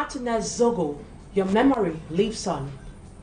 Martinez Zogo, your memory lives on.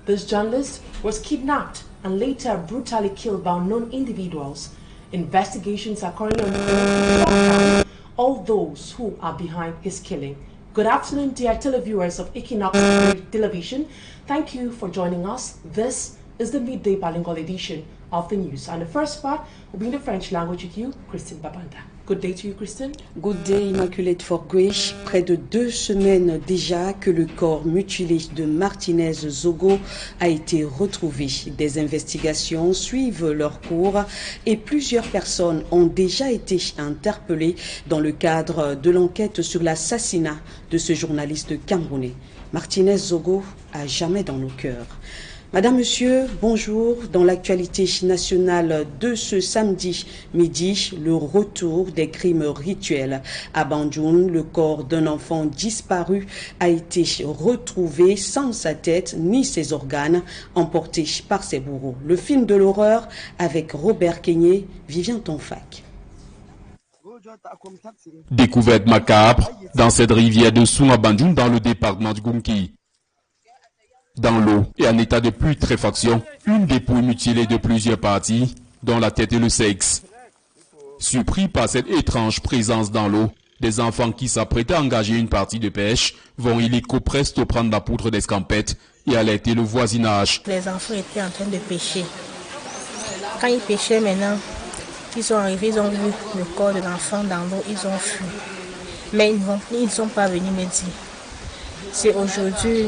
This journalist was kidnapped and later brutally killed by unknown individuals. Investigations are currently ongoing all those who are behind his killing. Good afternoon, dear televiewers of Équinoxe television. Thank you for joining us. This is the midday bilingual edition of the news. And the first part will be in the French language with you, Christine Babanda. Good day to you, Christine. Good day, Immaculate Forguesh. Près de 2 semaines déjà que le corps mutilé de Martinez Zogo a été retrouvé. Des investigations suivent leur cours et plusieurs personnes ont déjà été interpellées dans le cadre de l'enquête sur l'assassinat de ce journaliste camerounais. Martinez Zogo à jamais dans nos cœurs. Madame, Monsieur, bonjour. Dans l'actualité nationale de ce samedi midi, le retour des crimes rituels. À Bandjoun, le corps d'un enfant disparu a été retrouvé sans sa tête ni ses organes, emporté par ses bourreaux. Le film de l'horreur avec Robert Keigné, Vivien Tonfac. Découverte macabre dans cette rivière de Soum à Bandjoun dans le département du Gounki. Dans l'eau et en état de putréfaction, une dépouille mutilée de plusieurs parties, dont la tête et le sexe. Surpris par cette étrange présence dans l'eau, des enfants qui s'apprêtaient à engager une partie de pêche vont illico presto prendre la poutre d'escampette et alerter le voisinage. Les enfants étaient en train de pêcher. Quand ils pêchaient maintenant, ils sont arrivés, ils ont vu le corps de l'enfant dans l'eau, ils ont fui. Mais ils ne sont pas venus me dire. C'est aujourd'hui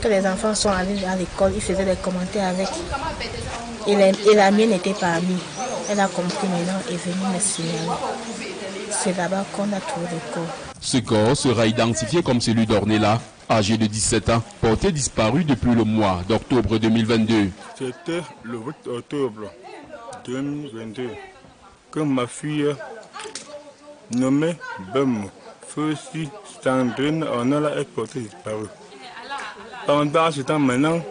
que les enfants sont allés à l'école, ils faisaient des commentaires avec. Et la mienne était parmi. Elle a compris maintenant et est venue me signaler. C'est là-bas qu'on a trouvé le corps. Ce corps sera identifié comme celui d'Ornella, âgé de 17 ans, porté disparu depuis le mois d'octobre 2022. C'était le 8 octobre 2022 que ma fille nommée Bem, Feusi Sandrine Ornella est portée disparue. Pendant ce temps maintenant,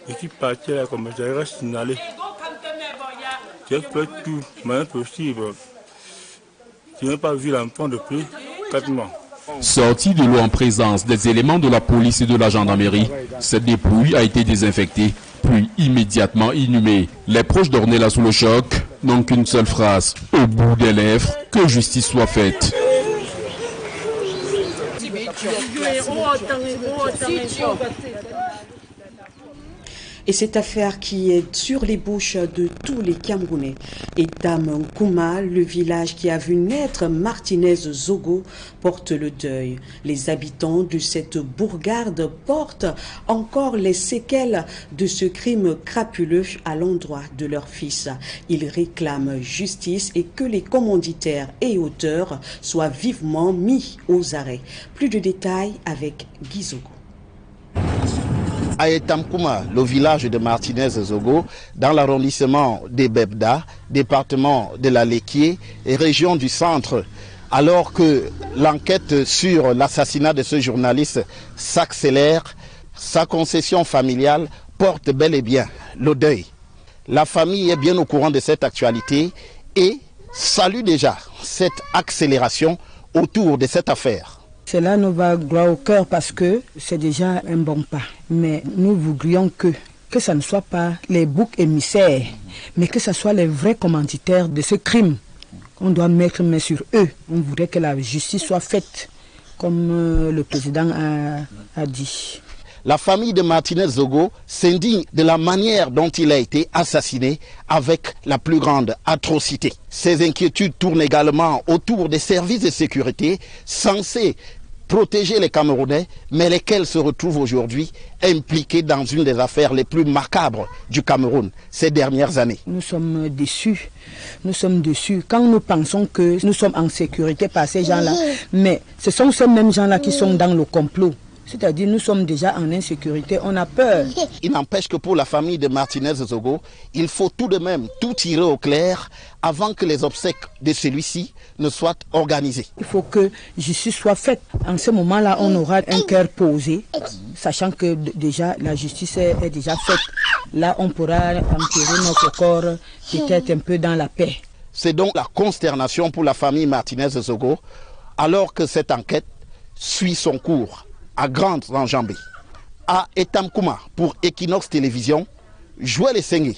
je suis parti à la commissariat signalé. J'ai fait tout maintenant possible. Je n'ai pas vu l'enfant depuis 4 mois. Sorti de l'eau en présence des éléments de la police et de la gendarmerie, cette dépouille a été désinfectée, puis immédiatement inhumée. Les proches d'Ornella sous le choc n'ont qu'une seule phrase, au bout des lèvres, que justice soit faite. Et cette affaire qui est sur les bouches de tous les Camerounais. Et Dame Kouma, le village qui a vu naître Martinez Zogo, porte le deuil. Les habitants de cette bourgade portent encore les séquelles de ce crime crapuleux à l'endroit de leur fils. Ils réclament justice et que les commanditaires et auteurs soient vivement mis aux arrêts. Plus de détails avec Guy Zogo. À Etamkouma, le village de Martinez Zogo, dans l'arrondissement des Bebda, département de la Léquier et région du centre, alors que l'enquête sur l'assassinat de ce journaliste s'accélère, sa concession familiale porte bel et bien le deuil. La famille est bien au courant de cette actualité et salue déjà cette accélération autour de cette affaire. Cela nous va droit au cœur parce que c'est déjà un bon pas. Mais nous voudrions que ça ne soit pas les boucs émissaires, mais que ce soit les vrais commanditaires de ce crime. On doit mettre main sur eux. On voudrait que la justice soit faite, comme le président a dit. La famille de Martinez Zogo s'indigne de la manière dont il a été assassiné avec la plus grande atrocité. Ces inquiétudes tournent également autour des services de sécurité censés protéger les Camerounais, mais lesquels se retrouvent aujourd'hui impliqués dans une des affaires les plus macabres du Cameroun ces dernières années. Nous sommes déçus. Nous sommes déçus quand nous pensons que nous sommes en sécurité par ces gens-là. Mais ce sont ces mêmes gens-là qui sont dans le complot. C'est-à-dire nous sommes déjà en insécurité, on a peur. Il n'empêche que pour la famille de Martinez Zogo, il faut tout de même tout tirer au clair avant que les obsèques de celui-ci ne soient organisées. Il faut que justice soit faite. En ce moment-là, on aura un cœur posé, sachant que déjà la justice est déjà faite. Là, on pourra enterrer notre corps peut-être un peu dans la paix. C'est donc la consternation pour la famille Martinez Zogo, alors que cette enquête suit son cours à grande enjambée. À Etamkouma pour Équinoxe Télévision, Joël Essengue,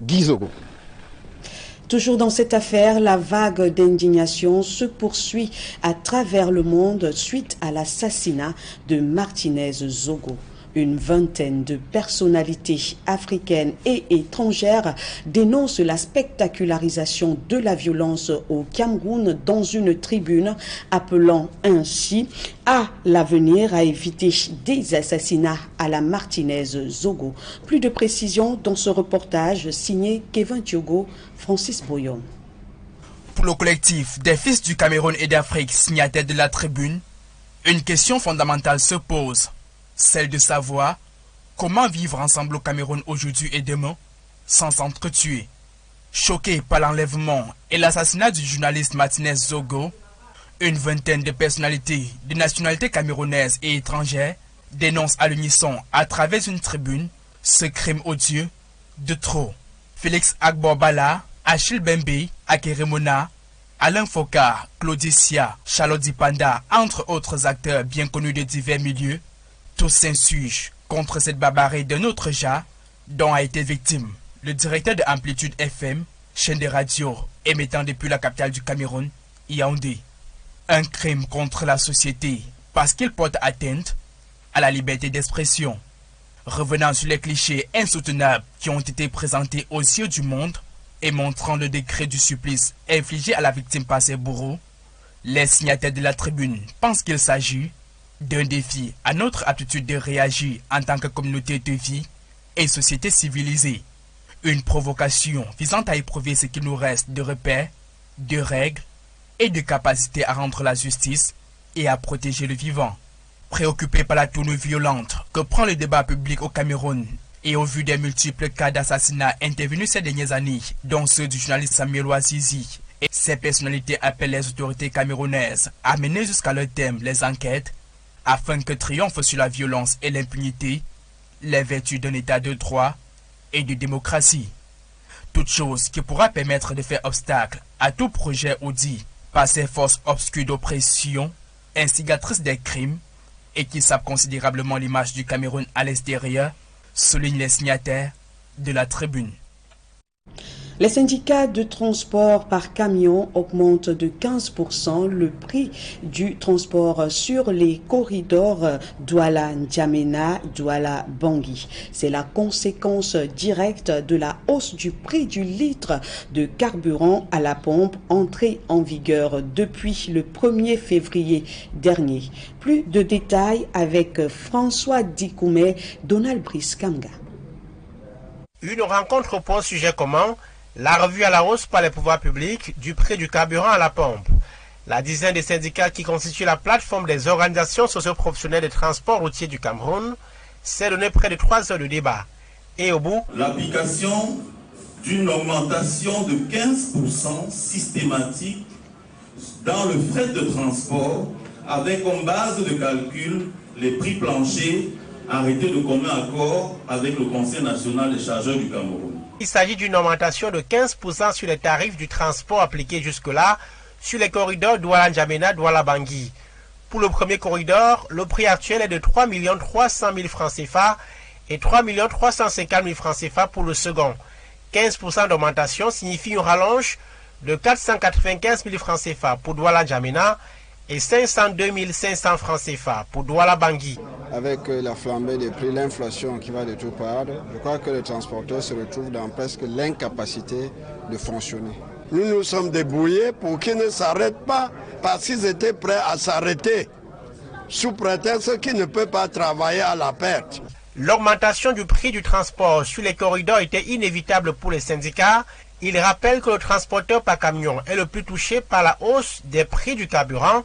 Guy Zogo. Toujours dans cette affaire, la vague d'indignation se poursuit à travers le monde suite à l'assassinat de Martinez Zogo. Une vingtaine de personnalités africaines et étrangères dénoncent la spectacularisation de la violence au Cameroun dans une tribune, appelant ainsi à l'avenir à éviter des assassinats à la Martinez Zogo. Plus de précisions dans ce reportage signé Kevin Thiogo, Francis Boyon. Pour le collectif des fils du Cameroun et d'Afrique signataires de la tribune, une question fondamentale se pose. Celle de savoir comment vivre ensemble au Cameroun aujourd'hui et demain sans s'entretuer. Choqués par l'enlèvement et l'assassinat du journaliste Martinez Zogo, une vingtaine de personnalités de nationalité camerounaise et étrangère dénoncent à l'unisson à travers une tribune ce crime odieux de trop. Félix Agborbala, Achille Bembe, Akeremona, Alain Foka, Claudicia, Charlotte Dipanda, entre autres acteurs bien connus de divers milieux, tous s'insurgent contre cette barbarie d'un autre genre dont a été victime le directeur de Amplitude FM, chaîne de radio émettant depuis la capitale du Cameroun, Yaoundé. Un crime contre la société parce qu'il porte atteinte à la liberté d'expression. Revenant sur les clichés insoutenables qui ont été présentés aux yeux du monde et montrant le degré du supplice infligé à la victime par ses bourreaux, les signataires de la tribune pensent qu'il s'agit d'un défi à notre aptitude de réagir en tant que communauté de vie et société civilisée. Une provocation visant à éprouver ce qu'il nous reste de repères, de règles et de capacités à rendre la justice et à protéger le vivant. Préoccupé par la tournure violente que prend le débat public au Cameroun et au vu des multiples cas d'assassinat intervenus ces dernières années, dont ceux du journaliste Samuel Ouazizi, et ces personnalités appellent les autorités camerounaises à mener jusqu'à leur terme les enquêtes afin que triomphent sur la violence et l'impunité les vertus d'un état de droit et de démocratie. Toute chose qui pourra permettre de faire obstacle à tout projet audit par ces forces obscures d'oppression, instigatrices des crimes et qui sapent considérablement l'image du Cameroun à l'extérieur, soulignent les signataires de la tribune. Les syndicats de transport par camion augmentent de 15% le prix du transport sur les corridors Douala-N'Djamena, Douala-Bangui. C'est la conséquence directe de la hausse du prix du litre de carburant à la pompe entrée en vigueur depuis le 1er février dernier. Plus de détails avec François Dikoumé, Donald Brice Kamga. Une rencontre pour un sujet commun, la revue à la hausse par les pouvoirs publics du prix du carburant à la pompe. La dizaine de syndicats qui constituent la plateforme des organisations socio-professionnelles de transport routier du Cameroun s'est donné près de 3 heures de débat. Et au bout, l'application d'une augmentation de 15% systématique dans le fret de transport avec comme base de calcul les prix planchers arrêtés de commun accord avec le Conseil national des chargeurs du Cameroun. Il s'agit d'une augmentation de 15% sur les tarifs du transport appliqués jusque-là sur les corridors Douala-N'Djamena, Douala-Bangui. Pour le premier corridor, le prix actuel est de 3 300 000 francs CFA et 3 350 000 francs CFA pour le second. 15% d'augmentation signifie une rallonge de 495 000 francs CFA pour Douala-N'Djamena et 502 500 francs CFA pour Douala-Bangui. Avec la flambée des prix, l'inflation qui va de tout part, je crois que les transporteurs se retrouvent dans presque l'incapacité de fonctionner. Nous nous sommes débrouillés pour qu'ils ne s'arrêtent pas parce qu'ils étaient prêts à s'arrêter sous prétexte qu'ils ne peuvent pas travailler à la perte. L'augmentation du prix du transport sur les corridors était inévitable pour les syndicats. Il rappelle que le transporteur par camion est le plus touché par la hausse des prix du carburant.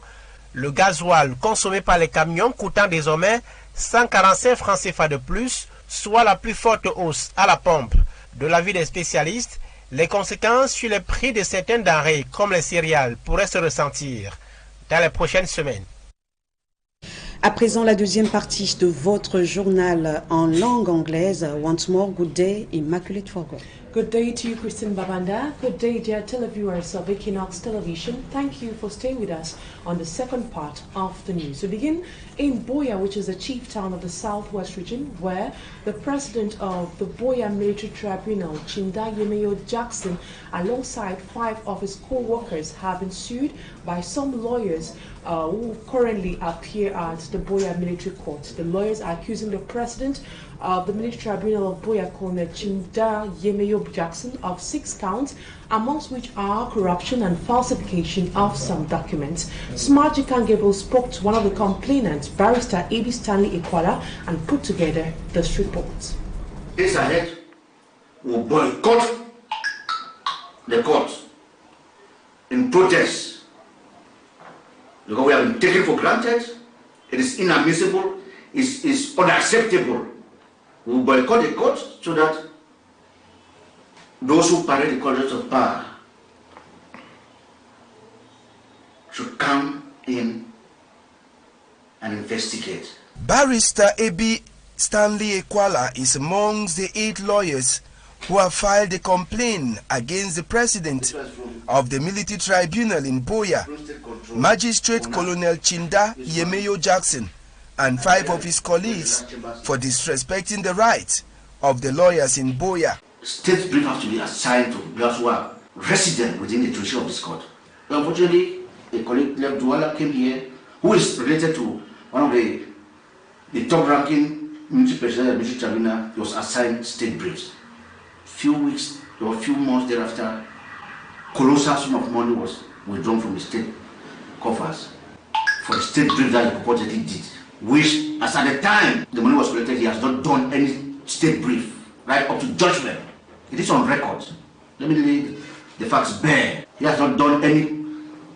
Le gasoil consommé par les camions coûtant désormais 145 francs CFA de plus, soit la plus forte hausse à la pompe. De l'avis des spécialistes, les conséquences sur les prix de certaines denrées comme les céréales pourraient se ressentir dans les prochaines semaines. À présent, la deuxième partie de votre journal en langue anglaise. Once more, good day, Immaculate Forgo. Good day to you, Christine Babanda. Good day, dear televiewers of Équinoxe Television. Thank you for staying with us on the second part of the news. We begin in Buea, which is a chief town of the southwest region, where the president of the Buea Military Tribunal, Chinda Yemeyo Jackson, alongside 5 of his co-workers, have been sued by some lawyers who currently appear at the Buea Military Court. The lawyers are accusing the president of the Military Tribunal of Buea, Colonel Chinda Yemeyo Jackson, of 6 counts, amongst which are corruption and falsification of some documents. Smarty Kangebo spoke to one of the complainants, Barrister A.B. Stanley Ekwala, and put together this report. Days ahead, will boycott the court in protest because we have been taken for granted. It is inadmissible, it is unacceptable. We will boycott the court so that those who parade the corridors of power should come in and investigate. Barrister A.B. Stanley Ekwala is amongst the 8 lawyers who have filed a complaint against the president of the military tribunal in Buea, Magistrate Colonel Chinda Yemeyo Jackson, and 5 of his colleagues for disrespecting the rights of the lawyers in Buea. State brief has to be assigned to those who are resident within the jurisdiction of this court. Unfortunately, a colleague left Douala came here, who is related to one of the top-ranking military president of the military tribunal. He was assigned state briefs. Few weeks or a few months thereafter, colossal sum of money was withdrawn from the state coffers for the state brief that he purportedly did, which, as at the time the money was collected, he has not done any state brief right up to judgment. It is on record. Let me lay the facts bare. He has not done any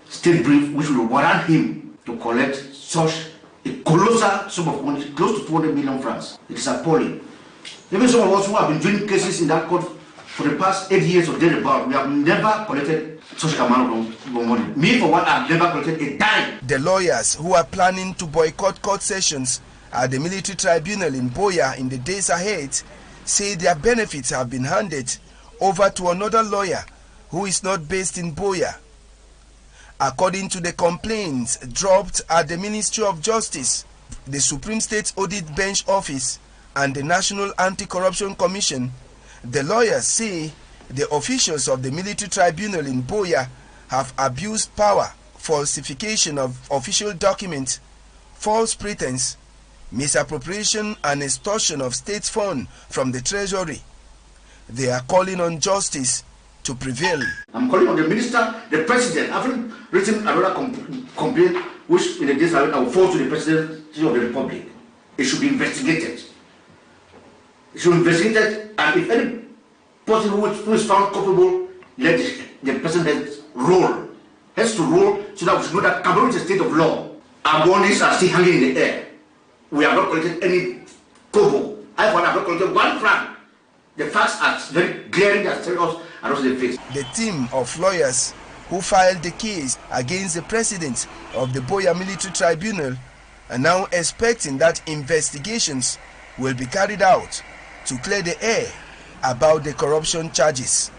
state brief which will warrant him to collect such a colossal sum of money, close to 200 million francs. It is appalling. Even some of us who have been doing cases in that court for the past 8 years or thereabout, we have never collected such amount of money. Me, for one, I have never collected a dime. The lawyers who are planning to boycott court sessions at the military tribunal in Buea in the days ahead say their benefits have been handed over to another lawyer who is not based in Buea. According to the complaints dropped at the Ministry of Justice, the Supreme State Audit Bench Office, and the National Anti-Corruption Commission, the lawyers say the officials of the military tribunal in Buea have abused power, falsification of official documents, false pretense, misappropriation and extortion of state funds from the treasury. They are calling on justice to prevail. I'm calling on the minister, the president. I've written another complaint which in the days ahead I will forward to the presidency of the republic. It should be investigated. It should be investigated, and if any person who is found culpable, let the president has to roll so that we should know that Cameroon is a state of law. Our bodies are still hanging in the air. We have not collected any kobo. I have not collected 1 franc. The facts are very glaring that tell us and also the face. The team of lawyers who filed the case against the president of the Buea Military Tribunal are now expecting that investigations will be carried out to clear the air about the corruption charges.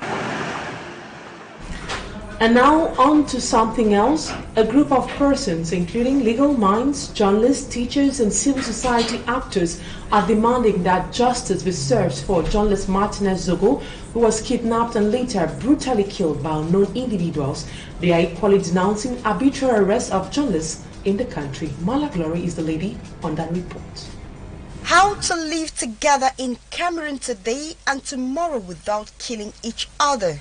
And now on to something else. A group of persons, including legal minds, journalists, teachers, and civil society actors, are demanding that justice be served for journalist Martinez Zogo, who was kidnapped and later brutally killed by unknown individuals. They are equally denouncing arbitrary arrest of journalists in the country. Mala Glory is the lady on that report. How to live together in Cameroon today and tomorrow without killing each other?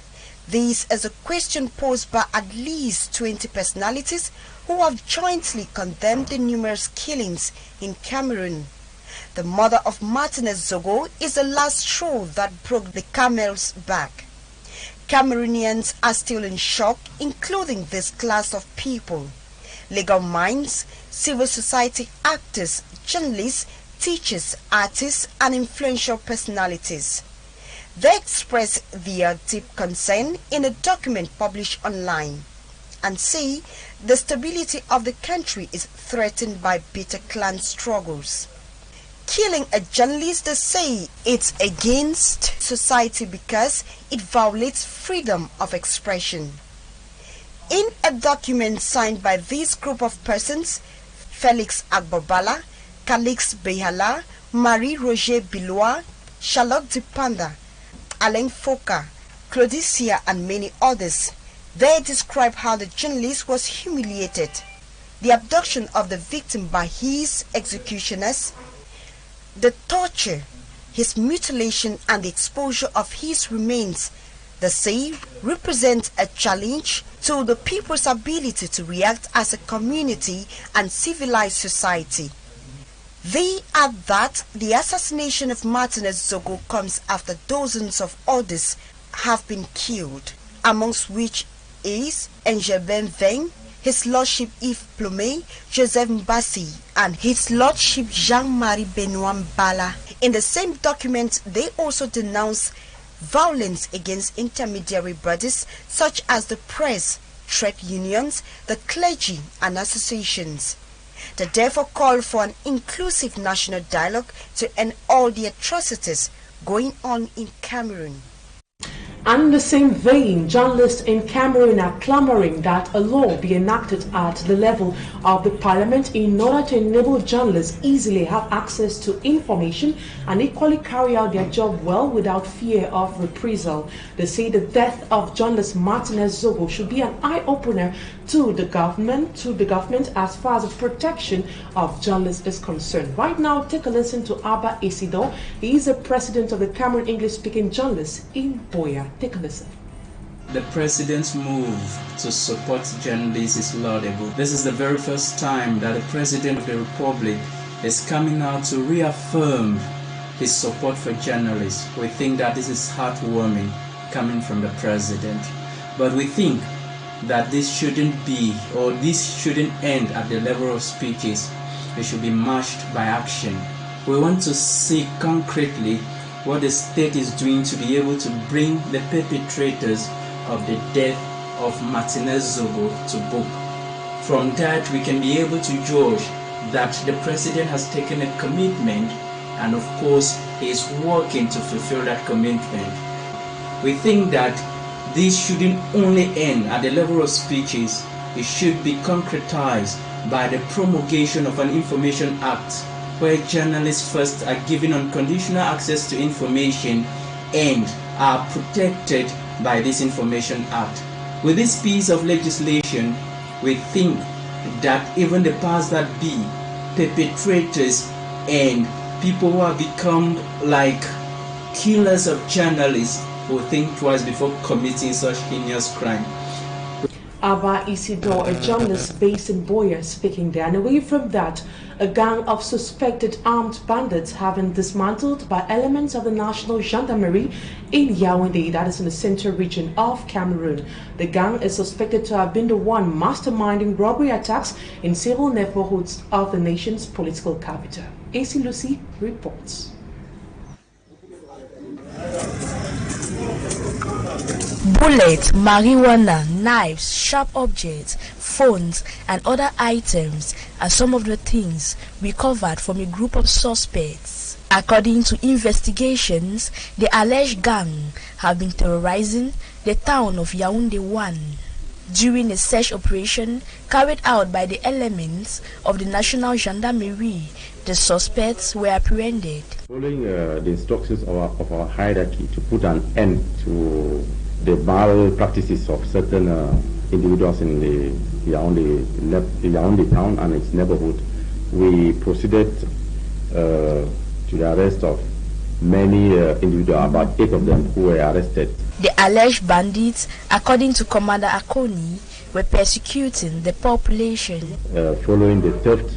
This is a question posed by at least 20 personalities who have jointly condemned the numerous killings in Cameroon. The mother of Martinez Zogo is the last straw that broke the camel's back. Cameroonians are still in shock, including this class of people: legal minds, civil society actors, journalists, teachers, artists, and influential personalities. They express their deep concern in a document published online. and say the stability of the country is threatened by bitter clan struggles. Killing a journalist, they say it's against society because it violates freedom of expression. In a document signed by this group of persons, Felix Agbobala, Calix Behala, Marie-Roger Bilois, Charlotte Dupanda, Alain Foucault, Claudicia and many others, they describe how the journalist was humiliated, the abduction of the victim by his executioners, the torture, his mutilation and the exposure of his remains, they say, represent a challenge to the people's ability to react as a community and civilized society. They add that the assassination of Martinez Zogo comes after dozens of others have been killed, amongst which is Engelben Veng, His Lordship Yves Plumet, Joseph Mbassi, and His Lordship Jean-Marie Benoît Mbala. In the same document, they also denounce violence against intermediary bodies such as the press, trade unions, the clergy, and associations. They therefore call for an inclusive national dialogue to end all the atrocities going on in Cameroon. And in the same vein, journalists in Cameroon are clamoring that a law be enacted at the level of the parliament in order to enable journalists easily have access to information and equally carry out their job well without fear of reprisal. They say the death of journalist Martinez Zogo should be an eye-opener to the government as far as the protection of journalists is concerned. Right now, take a listen to Abba Isidore. He is the president of the Cameroon English-speaking journalists in Boya. Take a listen. The president's move to support journalists is laudable. This is the very first time that the president of the republic is coming out to reaffirm his support for journalists. We think that this is heartwarming coming from the president. But we think that this shouldn't be, or this shouldn't end at the level of speeches. It should be matched by action. We want to see concretely what the state is doing to be able to bring the perpetrators of the death of Martinez Zogo to book. From that, we can be able to judge that the president has taken a commitment, and of course he is working to fulfill that commitment. We think that this shouldn't only end at the level of speeches. It should be concretized by the promulgation of an Information Act, where journalists first are given unconditional access to information and are protected by this Information Act. With this piece of legislation, we think that even the powers that be, perpetrators and people who have become like killers of journalists will think twice before committing such heinous crime. Abba Isidore, a journalist based in Boya, speaking there. And away from that, a gang of suspected armed bandits have been dismantled by elements of the National Gendarmerie in Yaoundé, that is in the central region of Cameroon. The gang is suspected to have been the one masterminding robbery attacks in several neighborhoods of the nation's political capital. AC Lucy reports. Bullets, marijuana, knives, sharp objects, phones, and other items are some of the things recovered from a group of suspects. According to investigations, the alleged gang have been terrorizing the town of Yaoundé 1. During a search operation carried out by the elements of the National Gendarmerie, the suspects were apprehended. Following the instructions of our hierarchy to put an end to the moral practices of certain individuals in the Yaoundé town and its neighborhood, we proceeded to the arrest of many individuals, about 8 of them who were arrested. The alleged bandits, according to Commander Akoni, were persecuting the population. Following the theft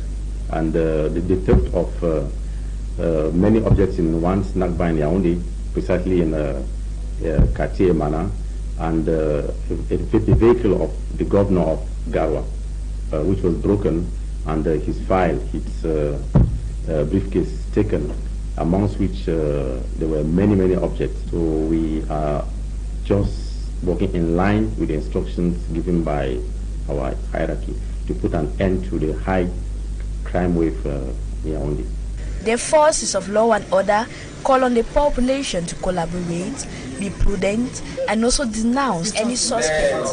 and the theft of many objects in one snack bar in Yaoundé, precisely in Quartier Mana, and a vehicle of the governor of Garwa, which was broken, and his file, his briefcase taken, amongst which there were many objects. So we are just working in line with the instructions given by our hierarchy to put an end to the high crime wave here only. The forces of law and order call on the population to collaborate, be prudent, and also denounce any suspect.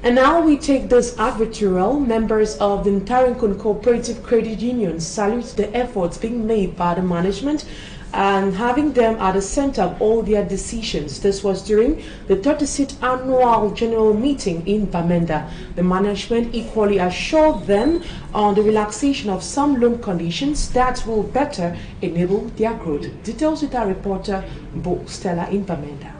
And now we take this advertorial. Members of the Ntarinkun Cooperative Credit Union salute the efforts being made by the management and having them at the center of all their decisions. This was during the 36th annual general meeting in Bamenda. The management equally assured them on the relaxation of some loan conditions that will better enable their growth. Details with our reporter Bo Stella in Bamenda.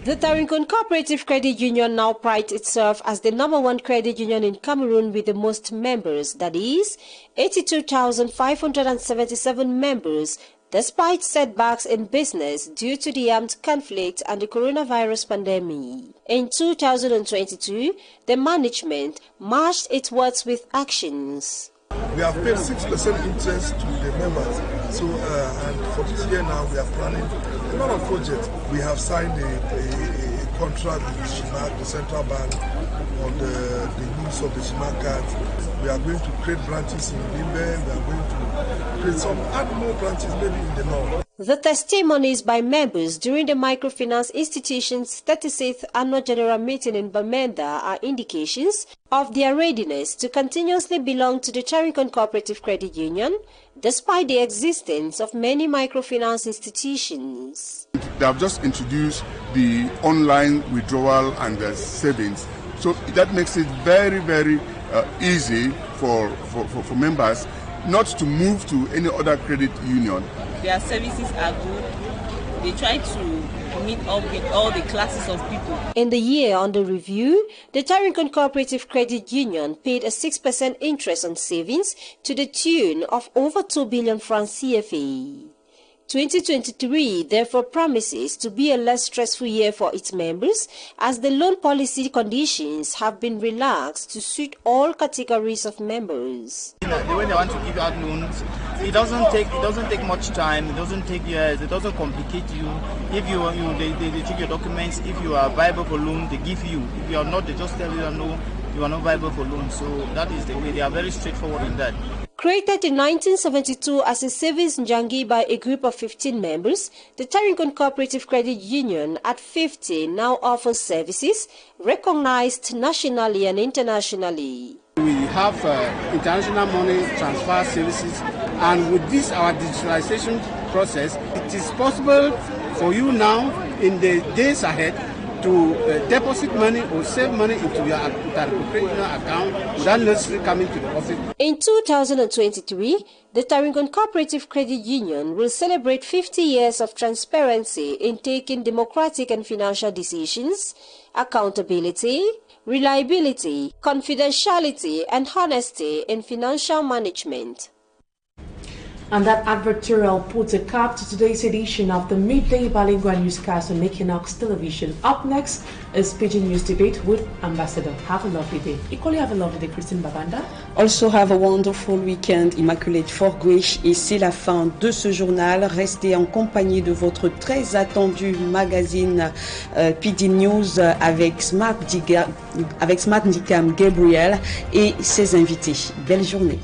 The Ntarinkun Cooperative Credit Union now prides itself as the #1 credit union in Cameroon with the most members, that is, 82,577 members, despite setbacks in business due to the armed conflict and the coronavirus pandemic. In 2022, the management matched its words with actions. We have paid 6% interest to the members, so and for this year now we are planning a lot of projects. We have signed a contract with Shimak, the central bank, on the use of the Shimak cards. We are going to create branches in Limbe. We are going to create some more branches maybe in the north. The testimonies by members during the Microfinance Institution's 36th Annual General Meeting in Bamenda are indications of their readiness to continuously belong to the Ntarinkun Cooperative Credit Union, despite the existence of many microfinance institutions. They have just introduced the online withdrawal and the savings, so that makes it very, very easy for members not to move to any other credit union. Their services are good. They try to meet up with all the classes of people. In the year under review, the Ntarinkun Cooperative Credit Union paid a 6% interest on savings to the tune of over 2 billion francs CFA. 2023 therefore promises to be a less stressful year for its members, as the loan policy conditions have been relaxed to suit all categories of members. When they want to give out loans, it doesn't take much time. It doesn't take years. It doesn't complicate you. If they check your documents. If you are viable for loan, they give you. If you are not, they just tell you no, you are not viable for loan. So that is the way. They are very straightforward in that. Created in 1972 as a savings Janvier by a group of 15 members, the Ntarinkun Cooperative Credit Union at 50 now offers services recognized nationally and internationally. We have international money transfer services, and with this our digitalization process, it is possible for you now in the days ahead to deposit money or save money into your account without necessarily coming to the office. In 2023, the Ntarinkun Cooperative Credit Union will celebrate 50 years of transparency in taking democratic and financial decisions, accountability, reliability, confidentiality, and honesty in financial management. And that advertorial puts a cap to today's edition of the midday bilingual newscast on Équinoxe television. Up next is Pidgin News Debate with Ambassador. Have a lovely day. Equally have a lovely day, Christine Babanda. Also have a wonderful weekend, Immaculate Forguish. Et c'est la fin de ce journal. Restez en compagnie de votre très attendu magazine Pidgin News avec Smart Dicam Gabriel et ses invités. Belle journée.